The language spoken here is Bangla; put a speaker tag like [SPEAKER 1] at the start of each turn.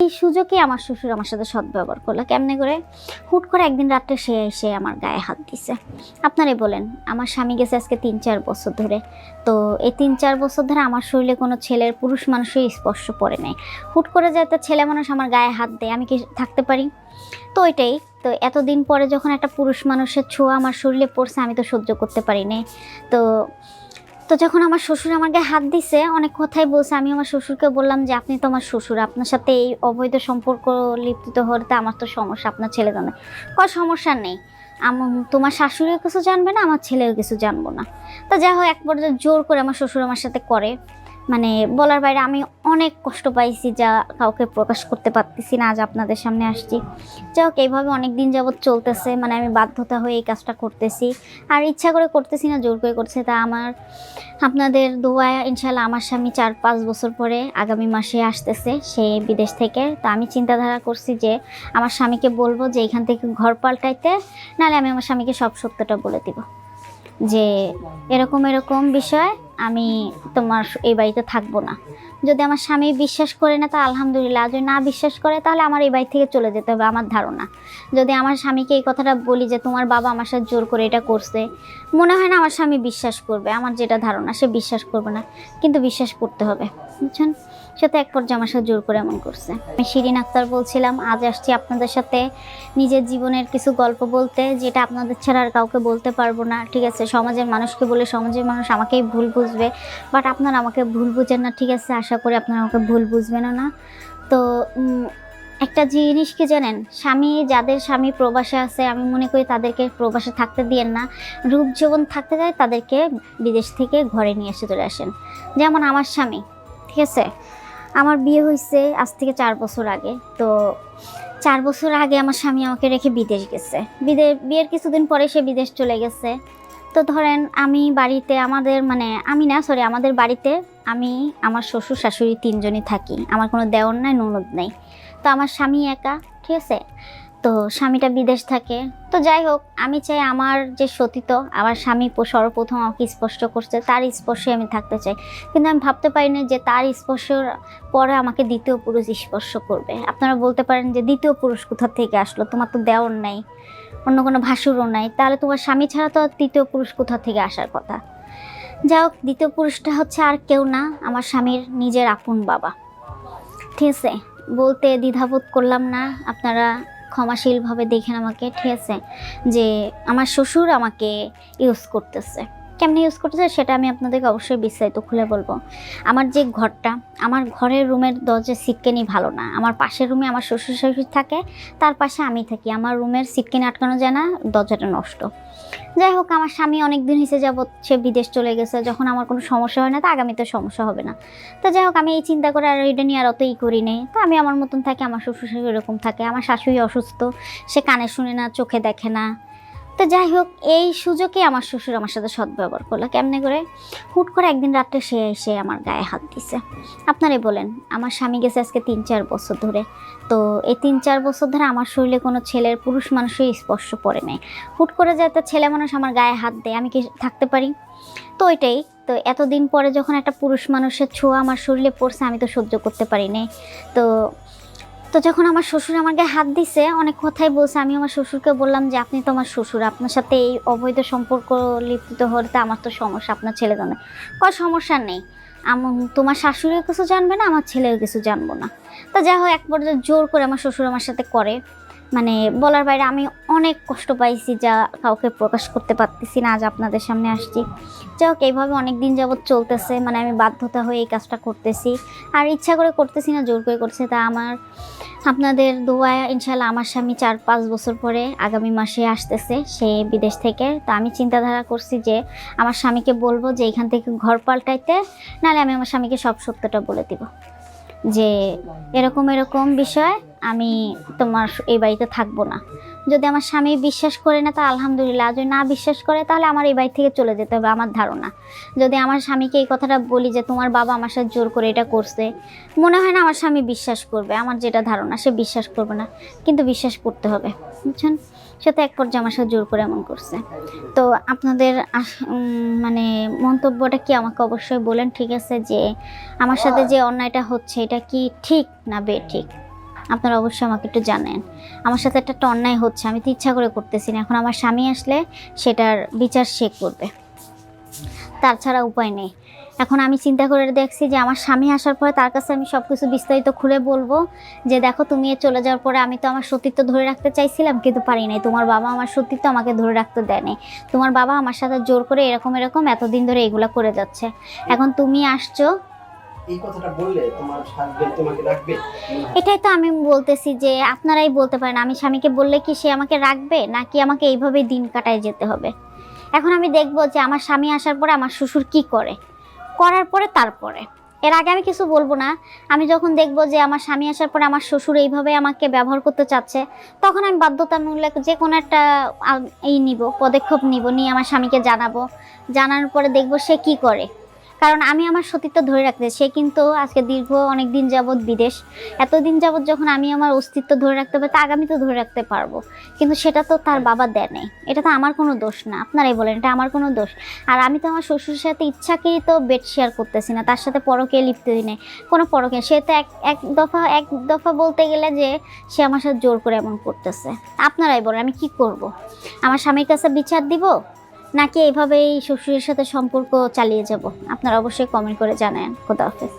[SPEAKER 1] এই সুযোগে আমার শ্বশুর আমার সাথে সদ্ব্যবহার করলো। কেমনে করে? হুট করে একদিন রাত্রে সে এসে আমার গায়ে হাত দিছে। আপনারাই বলেন, আমার স্বামী গেছে আজকে ৩-৪ বছর ধরে। তো এই ৩-৪ বছর ধরে আমার শরীরে কোনো ছেলের পুরুষ মানুষের স্পর্শ পড়ে নাই। হুট করে যে একটা ছেলে মানুষ আমার গায়ে হাত দেয়, আমি কি থাকতে পারি? তো ওইটাই। তো এতদিন পরে যখন একটা পুরুষ মানুষের ছোঁয়া আমার শরীরে পড়ছে, আমি তো সহ্য করতে পারি নাই। তো তো যখন আমার শ্বশুর আমার গায়ে হাত দিছে, অনেক কথাই বলছে। আমি আমার শ্বশুরকে বললাম যে, আপনি তো আমার শ্বশুর, আপনার সাথে এই অবৈধ সম্পর্ক লিপ্ত হতে আমার তো সমস্যা, আপনার ছেলে জানে। কোনো সমস্যা নেই, তোমার শাশুড়িও কিছু জানবে না, আমার ছেলেও কিছু জানবো না। তো যাই হোক, এক পর্যায়ে জোর করে আমার শ্বশুর আমার সাথে করে, মানে বলার বাইরে। আমি অনেক কষ্ট পাইছি, যা কাউকে প্রকাশ করতে পারতেছি না, আজ আপনাদের সামনে আসছি। যাই হোক, এইভাবে অনেক দিন যাবৎ চলতেছে, মানে আমি বাধ্যতা হয়ে এই কাজটা করতেছি। আর ইচ্ছা করে করতেছি না, জোর করে করছে। তা আপনাদের দোয়ায় ইনশাল্লাহ আমার স্বামী 4-5 বছর পরে আগামী মাসে আসতেছে সে বিদেশ থেকে। তো আমি চিন্তাধারা করছি যে আমার স্বামীকে বলবো যে এখান থেকে ঘর পাল্টাইতে, নাহলে আমি আমার স্বামীকে সব সত্যটা বলে দিব যে এরকম এরকম বিষয়, আমি তোমার এই বাড়িতে থাকবো না। যদি আমার স্বামী বিশ্বাস করে না তা আলহামদুলিল্লাহ, যদি না বিশ্বাস করে তাহলে আমার এই বাড়ি থেকে চলে যেতে হবে, আমার ধারণা। যদি আমার স্বামীকে এই কথাটা বলি যে তোমার বাবা আমার সাথে জোর করে এটা করছে, মনে হয় না আমার স্বামী বিশ্বাস করবে। আমার যেটা ধারণা, সে বিশ্বাস করবে না, কিন্তু বিশ্বাস করতে হবে, বুঝছেন? সে তো এক পর্যায়ে আমার সাথে জোর করে এমন করছে। আমি শিরিন আক্তার বলছিলাম, আজ আসছি আপনাদের সাথে নিজের জীবনের কিছু গল্প বলতে, যেটা আপনাদের ছাড়া আর কাউকে বলতে পারবো না। ঠিক আছে, সমাজের মানুষকে বলে সমাজের মানুষ আমাকেই ভুল বুঝবে, বাট আপনারা আমাকে ভুল বুঝেন না, ঠিক আছে? আশা করি আপনারা আমাকে ভুল বুঝবেনও না। তো একটা জিনিস কি জানেন, যাদের স্বামী প্রবাসে আছে, আমি মনে করি তাদেরকে প্রবাসে থাকতে দিয়েন না। রূপ যৌবন থাকতে যায়, তাদেরকে বিদেশ থেকে ঘরে নিয়ে এসে চলে আসেন। যেমন আমার স্বামী, ঠিক আছে, আমার বিয়ে হয়েছে আজ থেকে 4 বছর আগে। তো 4 বছর আগে আমার স্বামী আমাকে রেখে বিদেশ গেছে। বিয়ের কিছুদিন পরে সে বিদেশ চলে গেছে। তো ধরেন আমি বাড়িতে, আমাদের বাড়িতে আমি, আমার শ্বশুর শাশুড়ি 3 জনই থাকি। আমার কোনো দেওর নাই, ননদ নাই। তো আমার স্বামী একা, ঠিক আছে? তো স্বামীটা বিদেশ থাকে। তো যাই হোক, আমি চাই আমার যে সতীত্ব, আমার স্বামী সর্বপ্রথম আমাকে স্পর্শ করছে, তার স্পর্শে আমি থাকতে চাই। কিন্তু আমি ভাবতে পারি না যে তার স্পর্শের পরে আমাকে দ্বিতীয় পুরুষ স্পর্শ করবে। আপনারা বলতে পারেন যে দ্বিতীয় পুরুষ কোথা থেকে আসলো, তোমার তো দেওর নাই, অন্য কোনো ভাসুরও নাই, তাহলে তোমার স্বামী ছাড়া তো তৃতীয় পুরুষ কোথা থেকে আসার কথা? যাই হোক, দ্বিতীয় পুরুষটা হচ্ছে আর কেউ না, আমার স্বামীর নিজের আপন বাবা। ঠিক আছে, বলতে দ্বিধাবোধ করলাম না, আপনারা ক্ষমাশীলভাবে দেখেন আমাকে, ঠিক আছে? যে আমার শ্বশুর আমাকে ইউজ করতেছে। কেমনি ইউজ করতেছে সেটা আমি আপনাদেরকে অবশ্যই বিস্তারিত খুলে বলবো। আমার যে ঘরটা, আমার ঘরের রুমের দরজার সিটকেনি ভালো না। আমার পাশের রুমে আমার শ্বশুর শাশুড়ি থাকে, তার পাশে আমি থাকি। আমার রুমের সিটকেনি আটকানো যায় না, দরজাটা নষ্ট। যাই হোক, আমার স্বামী অনেক দিন হিসেবে যাবৎ সে বিদেশ চলে গেছে। যখন আমার কোনো সমস্যা হয় না, তো আগামীতে সমস্যা হবে না। তো যাই হোক, আমি এই চিন্তা করে আর এটা নিয়ে আর অতই করি নেই। তো আমি আমার মতন থাকি, আমার শ্বশুর শাশুড়ি এরকম থাকে। আমার শাশুড়ি অসুস্থ, সে কানে শুনে না, চোখে দেখে না। তো যাই হোক, এই সুযোগে আমার শ্বশুর আমার সাথে সদ্ব্যবহার করলো। কেমনে করে? হুট করে একদিন রাত্রে সে এসে আমার গায়ে হাত দিছে। আপনারাই বলেন, আমার স্বামী গেছে আজকে 3-4 বছর ধরে। তো এই 3-4 বছর ধরে আমার শরীরে কোনো ছেলের পুরুষ মানুষের স্পর্শ পড়ে নাই। হুট করে যে একটা ছেলে মানুষ আমার গায়ে হাত দেয়, আমি কি থাকতে পারি? তো ওইটাই। তো এতদিন পরে যখন একটা পুরুষ মানুষের ছোঁয়া আমার শরীরে পড়ছে, আমি তো সহ্য করতে পারি নাই। তো তো যখন আমার শ্বশুর আমার গায়ে হাত দিছে, অনেক কথাই বলছে। আমি আমার শ্বশুরকে বললাম যে, আপনি তো আমার শ্বশুর, আপনার সাথে এই অবৈধ সম্পর্ক লিপ্ত হতে আমার তো সমস্যা, আপনার ছেলে জানে। কোনো সমস্যা নেই, তোমার শাশুড়িও কিছু জানবে না, আমার ছেলেও কিছু জানবো না। তো যাই হোক, এক পর্যায়ে জোর করে আমার শ্বশুর আমার সাথে করে, মানে বলার বাইরে। আমি অনেক কষ্ট পাইছি, যা কাউকে প্রকাশ করতে পারতেছি না, আজ আপনাদের সামনে আসছি। যাই হোক, এইভাবে অনেক দিন যাবৎ চলতেছে, মানে আমি বাধ্যতা হয়ে এই কাজটা করতেছি। আর ইচ্ছা করে করতেছি না, জোর করে করছে। তা আপনাদের দোয়ায় ইনশাল্লাহ আমার স্বামী 4-5 বছর পরে আগামী মাসে আসতেছে সে বিদেশ থেকে। তো আমি চিন্তাধারা করছি যে আমার স্বামীকে বলবো যে এখান থেকে ঘর পাল্টাইতে, নাহলে আমি আমার স্বামীকে সব সত্যটা বলে দিব যে এরকম এরকম বিষয়, আমি তোমার এই বাড়িতে থাকবো না। যদি আমার স্বামী বিশ্বাস করে না তা আলহামদুলিল্লাহ, যদি না বিশ্বাস করে তাহলে আমার এই বাড়ি থেকে চলে যেতে হবে, আমার ধারণা। যদি আমার স্বামীকে এই কথাটা বলি যে তোমার বাবা আমার সাথে জোর করে এটা করছে, মনে হয় না আমার স্বামী বিশ্বাস করবে। আমার যেটা ধারণা, সে বিশ্বাস করবে না, কিন্তু বিশ্বাস করতে হবে, বুঝছেন? সে তো এক পর্যায়ে আমার সাথে জোর করে এমন করছে। তো আপনাদের মানে মন্তব্যটা কি আমাকে অবশ্যই বলেন, ঠিক আছে? যে আমার সাথে যে অন্যায়টা হচ্ছে, এটা কি ঠিক না বেঠিক? আপনারা অবশ্যই আমাকে একটু জানেন। আমার সাথে একটা অন্যায় হচ্ছে, আমি তো ইচ্ছা করে করতেছি না। এখন আমার স্বামী আসলে সেটার বিচার সে করবে, তার ছাড়া উপায় নেই। এখন আমি চিন্তা করে দেখছি যে আমার স্বামী আসার পরে তার কাছে আমি সব কিছু বিস্তারিত খুলে বলবো যে দেখো তুমি চলে যাওয়ার পরে আমি তো আমার সতীত্ব ধরে রাখতে চাইছিলাম কিন্তু পারি নাই। তোমার বাবা আমার সতীত্ব আমাকে ধরে রাখতে দেয়নি। তোমার বাবা আমার সাথে জোর করে এরকম এরকম এতদিন ধরে এগুলা করে যাচ্ছে। এখন তুমি আসছো,
[SPEAKER 2] এই কথাটা বললে তোমার হাজবেন্ড তোমাকে রাখবে?
[SPEAKER 1] এটাই তো আমি বলতেছি যে আপনারাই বলতে পারেন আমি স্বামীকে বললে কি সে আমাকে রাখবে নাকি আমাকে এইভাবেই দিন কাটায় যেতে হবে। এখন আমি দেখবো যে আমার স্বামী আসার পরে আমার শ্বশুর কি করে, করার পরে তারপরে, এর আগে আমি কিছু বলবো না। আমি যখন দেখবো যে আমার স্বামী আসার পরে আমার শ্বশুর এইভাবে আমাকে ব্যবহার করতে চাচ্ছে তখন আমি বাধ্যতামূলক যে কোনো একটা পদক্ষেপ নিয়ে আমার স্বামীকে জানাবো। জানানোর পরে দেখবো সে কি করে, কারণ আমি আমার সতীত্ব ধরে রাখতে, সে কিন্তু আজকে দীর্ঘ অনেক দিন যাবৎ বিদেশ। এতদিন যাবৎ যখন আমি আমার অস্তিত্ব ধরে রাখতে পারি তা আগামী তো ধরে রাখতে পারবো, কিন্তু সেটা তো তার বাবা দেয় নাই। এটা তো আমার কোনো দোষ না, আপনারাই বলেন এটা আমার কোনো দোষ। আর আমি তো আমার শ্বশুরের সাথে ইচ্ছাকৃত বেড শেয়ার করতেছি না, তার সাথে পরকে লিপ্ত হই নাই কোনো পরকে। সে তো এক দফা বলতে গেলে যে সে আমার সাথে জোর করে এমন করতেছে। আপনারাই বলেন আমি কি করব? আমার স্বামীর কাছে বিচার দিব নাকি এইভাবেই শ্বশুরের সাথে সম্পর্ক চালিয়ে যাব? আপনারা অবশ্যই কমেন্ট করে জানান। খোদা হাফেজ।